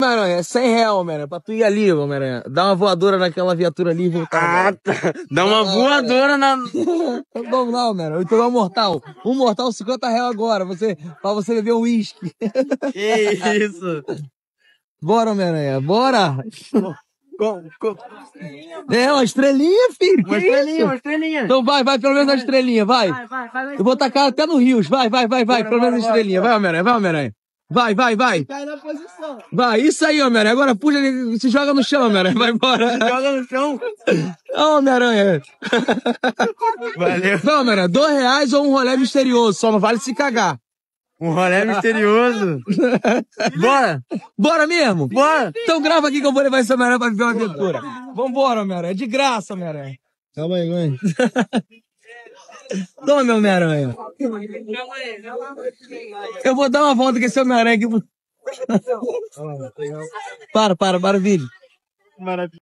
Homem-Aranha, é R$100, Homem-Aranha, pra tu ir ali, Homem-Aranha. Dá uma voadora naquela viatura ali e voltar. Ah, tá. Dá uma voadora na... Vamos lá, Homem-Aranha. Eu tô dando um mortal. Um mortal, R$50 agora, pra você beber um uísque. Que isso? Bora, Homem-Aranha, bora! É, uma estrelinha, filho. Uma estrelinha, uma estrelinha. Então vai, pelo menos uma estrelinha, vai. Eu vou tacar até no Rios, vai, pelo menos uma estrelinha. Vai, Homem-Aranha, vai. Cai na posição. Vai, isso aí, Homem-Aranha. Agora puxa, se joga no chão, Homem-Aranha. Vai embora. Joga no chão. Ó, Homem-Aranha. Valeu. Não, Homem-Aranha, R$2 ou um rolê misterioso, só não vale se cagar. Um rolê misterioso. Bora. Bora mesmo? Bora. Então grava aqui que eu vou levar esse Homem-Aranha pra viver uma aventura. Vambora, Homem-Aranha. É de graça, Homem-Aranha. Calma aí, mãe. Toma, Homem-Aranha. Eu vou dar uma volta com esse Homem-Aranha aqui. Para o vídeo. Maravilha.